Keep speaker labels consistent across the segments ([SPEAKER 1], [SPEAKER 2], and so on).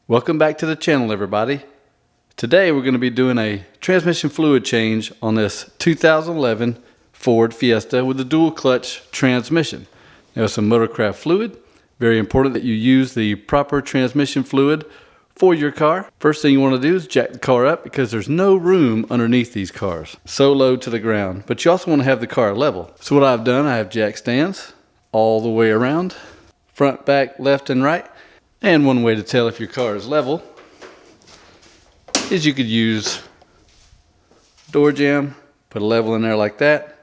[SPEAKER 1] Welcome back to the channel, everybody. Today we're going to be doing a transmission fluid change on this 2011 Ford Fiesta with a dual clutch transmission. There's some motorcraft fluid. Very important that you use the proper transmission fluid for your car. First thing you want to do is jack the car up because there's no room underneath these cars. So low to the ground. But you also want to have the car level. So what I've done, I have jack stands all the way around. Front, back, left, and right. And one way to tell if your car is level is you could use door jamb, put a level in there like that.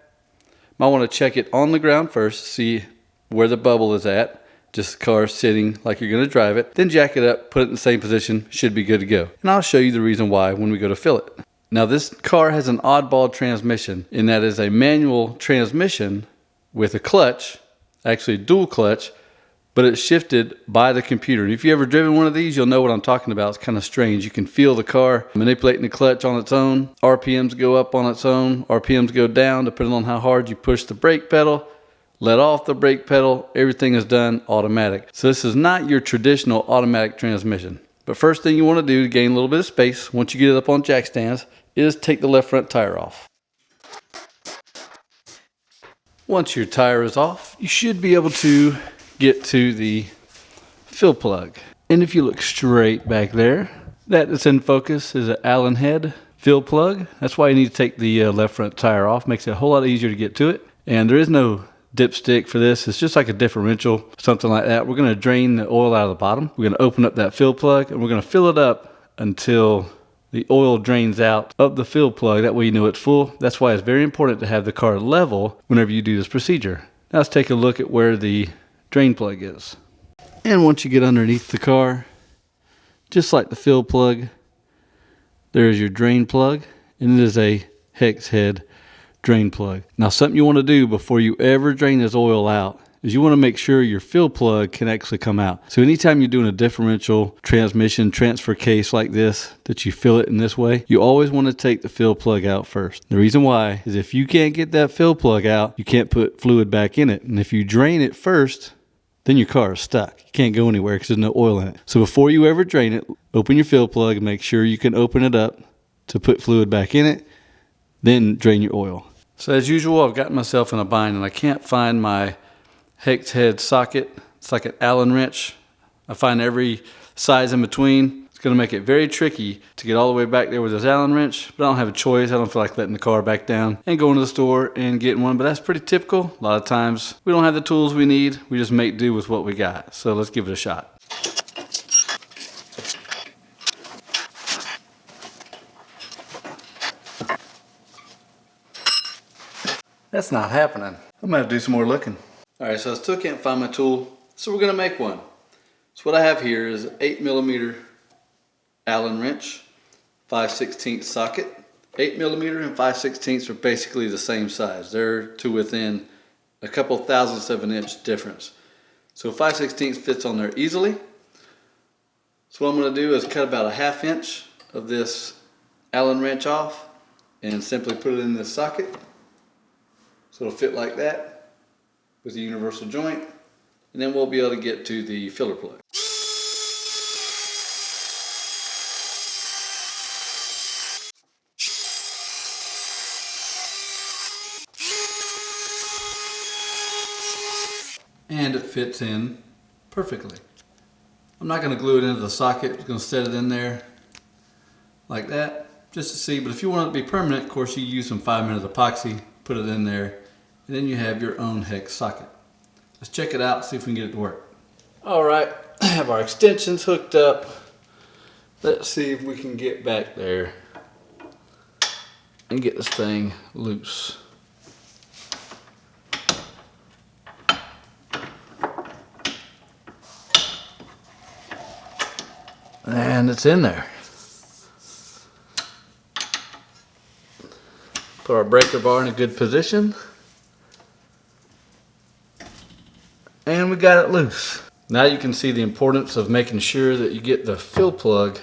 [SPEAKER 1] Might want to check it on the ground first, see where the bubble is at. Just the car sitting like you're going to drive it. Then jack it up, put it in the same position, should be good to go. And I'll show you the reason why when we go to fill it. Now this car has an oddball transmission, and that is a manual transmission with a clutch, actually dual clutch, but it's shifted by the computer. And if you've ever driven one of these, you'll know what I'm talking about. It's kind of strange. You can feel the car manipulating the clutch on its own. RPMs go up on its own. RPMs go down depending on how hard you push the brake pedal. Let off the brake pedal. Everything is done automatic. So this is not your traditional automatic transmission. But first thing you want to do to gain a little bit of space, once you get it up on jack stands, is take the left front tire off. Once your tire is off, you should be able to get to the fill plug. And if you look straight back there, that is in focus is an Allen head fill plug. That's why you need to take the left front tire off. Makes it a whole lot easier to get to it. And there is no dipstick for this. It's just like a differential, something like that. We're going to drain the oil out of the bottom. We're going to open up that fill plug and we're going to fill it up until the oil drains out of the fill plug. That way you know it's full. That's why it's very important to have the car level whenever you do this procedure. Now let's take a look at where the drain plug is. And once you get underneath the car, just like the fill plug, there's your drain plug, and it is a hex head drain plug. Now something you want to do before you ever drain this oil out is you want to make sure your fill plug can actually come out. So anytime you're doing a differential transmission transfer case like this, that you fill it in this way, you always want to take the fill plug out first. The reason why is if you can't get that fill plug out, you can't put fluid back in it. And if you drain it first, then your car is stuck. You can't go anywhere because there's no oil in it. So before you ever drain it, open your fill plug and make sure you can open it up to put fluid back in it, then drain your oil. So as usual, I've gotten myself in a bind and I can't find my hex head socket. It's like an Allen wrench. I find every size in between. It's going to make it very tricky to get all the way back there with this Allen wrench, but I don't have a choice. I don't feel like letting the car back down and going to the store and getting one, but that's pretty typical. A lot of times we don't have the tools we need. We just make do with what we got. So let's give it a shot. That's not happening. I'm gonna have to do some more looking. All right, so I still can't find my tool, so we're gonna make one. So what I have here is an 8mm Allen wrench, 5/16 socket. 8mm and 5/16 are basically the same size. They're to within a couple thousandths of an inch difference. So 5/16 fits on there easily. So what I'm gonna do is cut about a 1/2 inch of this Allen wrench off and simply put it in this socket. So it'll fit like that with the universal joint, and then we'll be able to get to the filler plug. And it fits in perfectly. I'm not going to glue it into the socket. I'm going to set it in there like that just to see, but if you want it to be permanent, of course you use some 5-minute epoxy, put it in there, and then you have your own hex socket. Let's check it out, see if we can get it to work. All right, I have our extensions hooked up. Let's see if we can get back there and get this thing loose. And it's in there. Put our breaker bar in a good position. And we got it loose. Now you can see the importance of making sure that you get the fill plug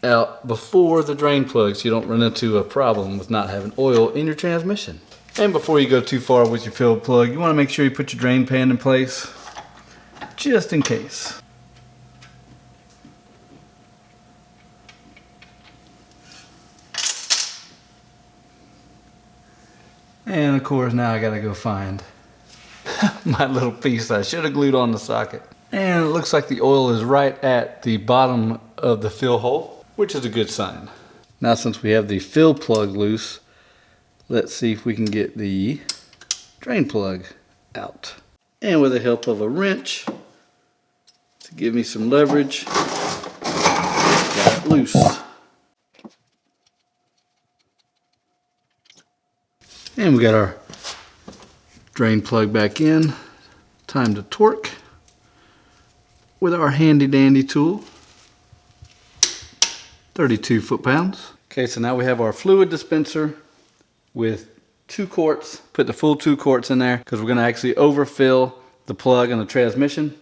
[SPEAKER 1] out before the drain plug so you don't run into a problem with not having oil in your transmission. And before you go too far with your fill plug, you want to make sure you put your drain pan in place just in case. And of course now I gotta go find my little piece I should have glued on the socket. And it looks like the oil is right at the bottom of the fill hole, which is a good sign. Now since we have the fill plug loose, let's see if we can get the drain plug out. And with the help of a wrench to give me some leverage, got it loose. And we got our drain plug back in. Time to torque with our handy dandy tool, 32 foot-pounds. Okay, so now we have our fluid dispenser with 2 quarts. Put the full 2 quarts in there because we're going to actually overfill the plug on the transmission.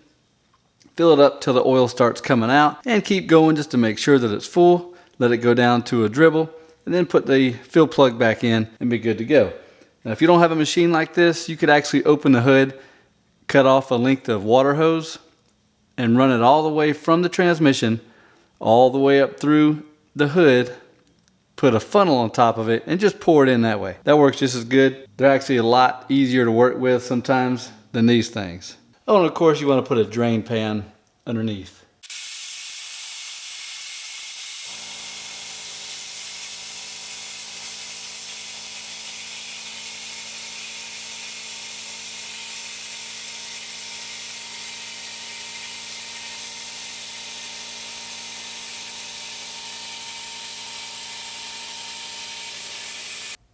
[SPEAKER 1] Fill it up till the oil starts coming out and keep going just to make sure that it's full. Let it go down to a dribble and then put the fill plug back in and be good to go. Now if you don't have a machine like this, you could actually open the hood, cut off a length of water hose and run it all the way from the transmission all the way up through the hood, put a funnel on top of it and just pour it in that way. That works just as good. They're actually a lot easier to work with sometimes than these things. Oh, and of course you want to put a drain pan underneath.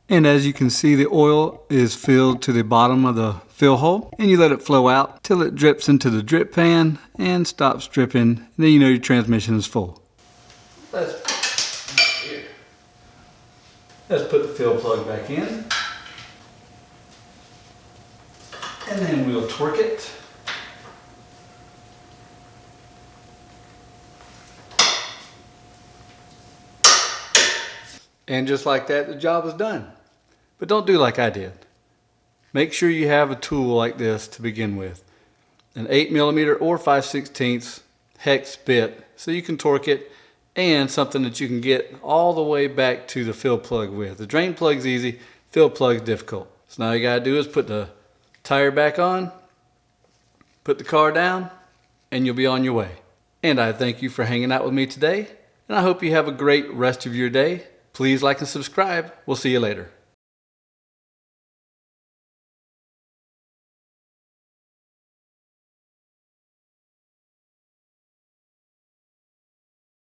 [SPEAKER 1] And as you can see, the oil is filled to the bottom of the fill hole, and you let it flow out till it drips into the drip pan and stops dripping, and then you know your transmission is full. Let's put the fill plug back in, and then we'll torque it. And just like that, the job is done. But don't do like I did. Make sure you have a tool like this to begin with. An 8mm or 5/16 hex bit so you can torque it, and something that you can get all the way back to the fill plug with. The drain plug's easy, fill plug's difficult. So now all you gotta do is put the tire back on, put the car down, and you'll be on your way. And I thank you for hanging out with me today, and I hope you have a great rest of your day. Please like and subscribe. We'll see you later.